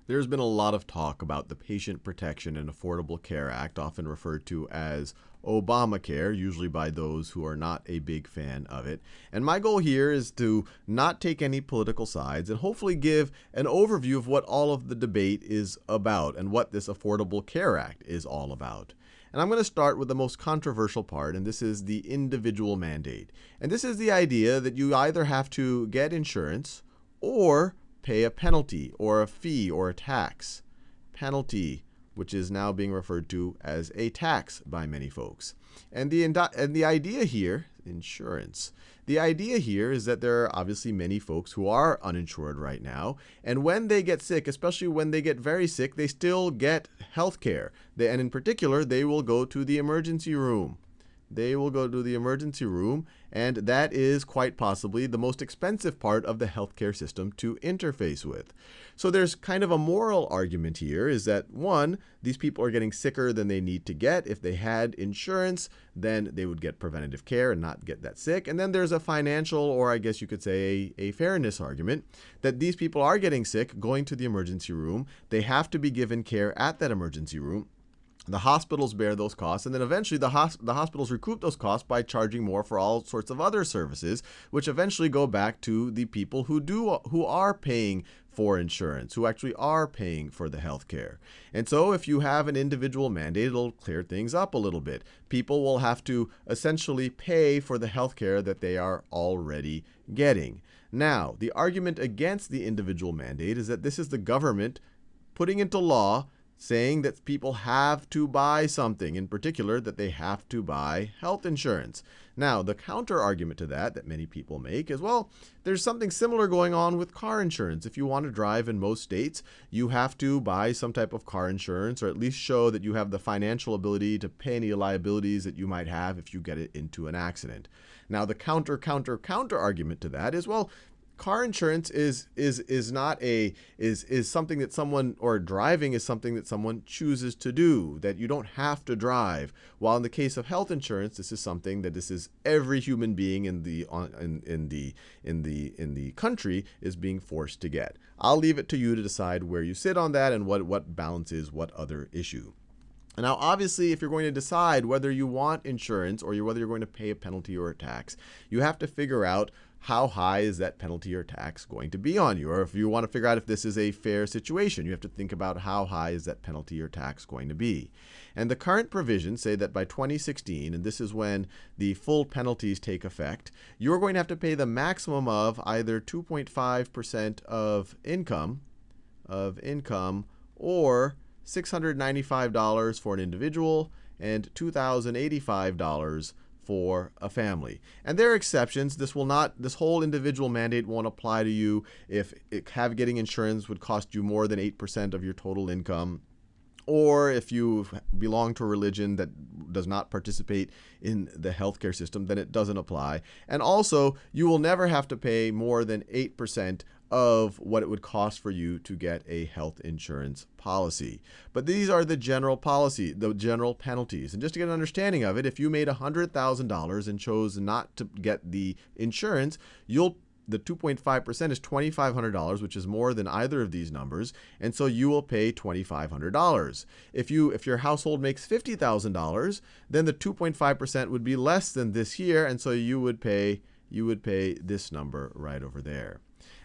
There's been a lot of talk about the Patient Protection and Affordable Care Act, often referred to as Obamacare, usually by those who are not a big fan of it. And my goal here is to not take any political sides and hopefully give an overview of what all of the debate is about and what this Affordable Care Act is all about. And I'm going to start with the most controversial part, and this is the individual mandate. And this is the idea that you either have to get insurance or pay a penalty or a fee or a tax. Penalty, which is now being referred to as a tax by many folks. And the idea here, insurance. The idea here is that there are obviously many folks who are uninsured right now, and when they get sick, especially when they get very sick, they still get health care. And in particular, they will go to the emergency room. They will go to the emergency room, and that is quite possibly the most expensive part of the healthcare system to interface with. So there's kind of a moral argument here is that, one, these people are getting sicker than they need to get. If they had insurance, then they would get preventative care and not get that sick. And then there's a financial, or I guess you could say a fairness argument, that these people are getting sick, going to the emergency room. They have to be given care at that emergency room. The hospitals bear those costs, and then eventually the hospitals recoup those costs by charging more for all sorts of other services, which eventually go back to the people who are paying for insurance, who actually are paying for the health care. And so if you have an individual mandate, it'll clear things up a little bit. People will have to essentially pay for the health care that they are already getting. Now, the argument against the individual mandate is that this is the government putting into law saying that people have to buy something, in particular that they have to buy health insurance. Now, the counter argument to that many people make is, well, there's something similar going on with car insurance. If you want to drive in most states, you have to buy some type of car insurance, or at least show that you have the financial ability to pay any liabilities that you might have if you get into an accident. Now, the counter argument to that is, well, car insurance is something that someone, or driving is something that someone chooses to do, that you don't have to drive. While in the case of health insurance, this is every human being in the country is being forced to get. I'll leave it to you to decide where you sit on that and what balances what other issue. Now, obviously, if you're going to decide whether you want insurance or whether you're going to pay a penalty or a tax, you have to figure out how high is that penalty or tax going to be on you? Or if you want to figure out if this is a fair situation, you have to think about how high is that penalty or tax going to be. And the current provisions say that by 2016, and this is when the full penalties take effect, you're going to have to pay the maximum of either 2.5% of income, or $695 for an individual and $2,085 for a family. And there are exceptions. This whole individual mandate won't apply to you if getting insurance would cost you more than 8% of your total income, or if you belong to a religion that does not participate in the healthcare system, then it doesn't apply. And also, you will never have to pay more than 8% of what it would cost for you to get a health insurance policy. But these are the general penalties. And just to get an understanding of it, if you made $100,000 and chose not to get the insurance, the 2.5% is $2,500, which is more than either of these numbers, and so you will pay $2,500. If your household makes $50,000, then the 2.5% would be less than this here, and so you would pay this number right over there.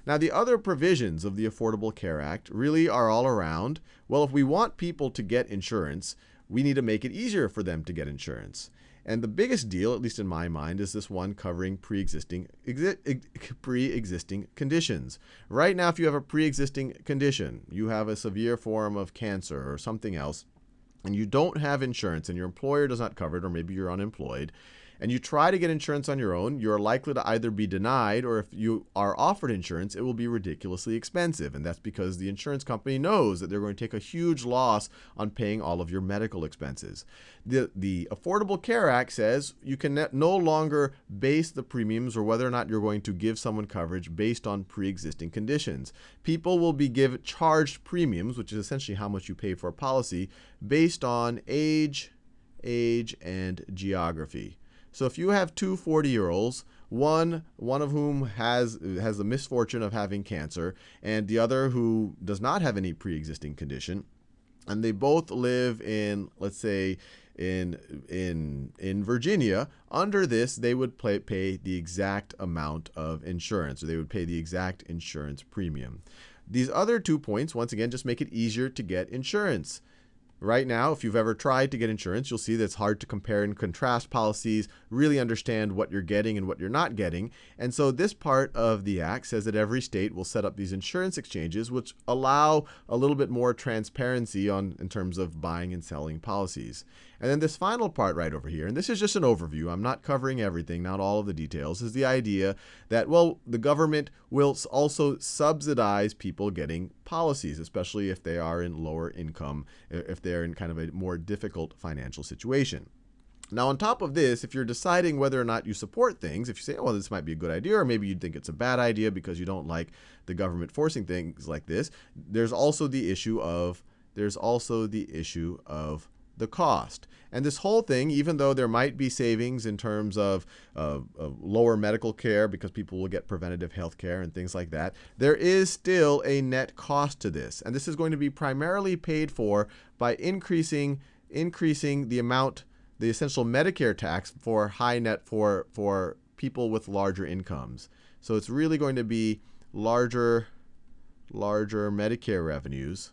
Now, the other provisions of the Affordable Care Act really are all around, well, if we want people to get insurance, we need to make it easier for them to get insurance. And the biggest deal, at least in my mind, is this one covering pre-existing conditions. Right now, if you have a pre-existing condition, you have a severe form of cancer or something else, and you don't have insurance and your employer does not cover it, or maybe you're unemployed, and you try to get insurance on your own, you're likely to either be denied, or if you are offered insurance, it will be ridiculously expensive. And that's because the insurance company knows that they're going to take a huge loss on paying all of your medical expenses. The Affordable Care Act says you can no longer base the premiums or whether or not you're going to give someone coverage based on pre-existing conditions. People will be charged premiums, which is essentially how much you pay for a policy, based on age, and geography. So if you have two 40-year-olds, one of whom has the misfortune of having cancer, and the other who does not have any pre-existing condition, and they both live in, let's say, in Virginia, under this, they would pay the exact amount of insurance, or they would pay the exact insurance premium. These other 2 points, once again, just make it easier to get insurance. Right now, if you've ever tried to get insurance, you'll see that it's hard to compare and contrast policies, really understand what you're getting and what you're not getting. And so this part of the Act says that every state will set up these insurance exchanges, which allow a little bit more transparency in terms of buying and selling policies. And then this final part right over here, and this is just an overview, I'm not covering everything, not all of the details, is the idea that, well, the government will also subsidize people getting policies, especially if they are in lower income, if they're in kind of a more difficult financial situation. Now, on top of this, if you're deciding whether or not you support things, if you say, well, this might be a good idea, or maybe you think it's a bad idea because you don't like the government forcing things like this, there's also the issue of the cost. And this whole thing, even though there might be savings in terms of lower medical care because people will get preventative health care and things like that, there is still a net cost to this. And this is going to be primarily paid for by increasing the amount, the essential Medicare tax for for people with larger incomes. So it's really going to be larger Medicare revenues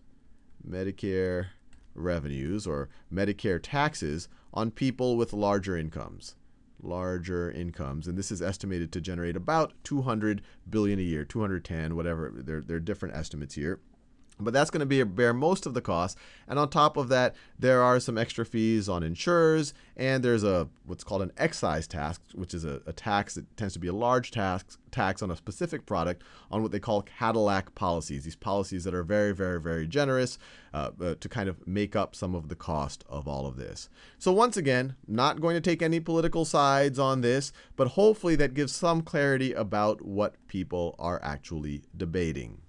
or Medicare taxes on people with larger incomes. And this is estimated to generate about $200 billion a year, 210, whatever. There are different estimates here. But that's going to bear most of the cost. And on top of that, there are some extra fees on insurers, and there's what's called an excise tax, which is a tax that tends to be a large tax on a specific product on what they call Cadillac policies, these policies that are very, very, very generous to kind of make up some of the cost of all of this. So once again, not going to take any political sides on this, but hopefully that gives some clarity about what people are actually debating.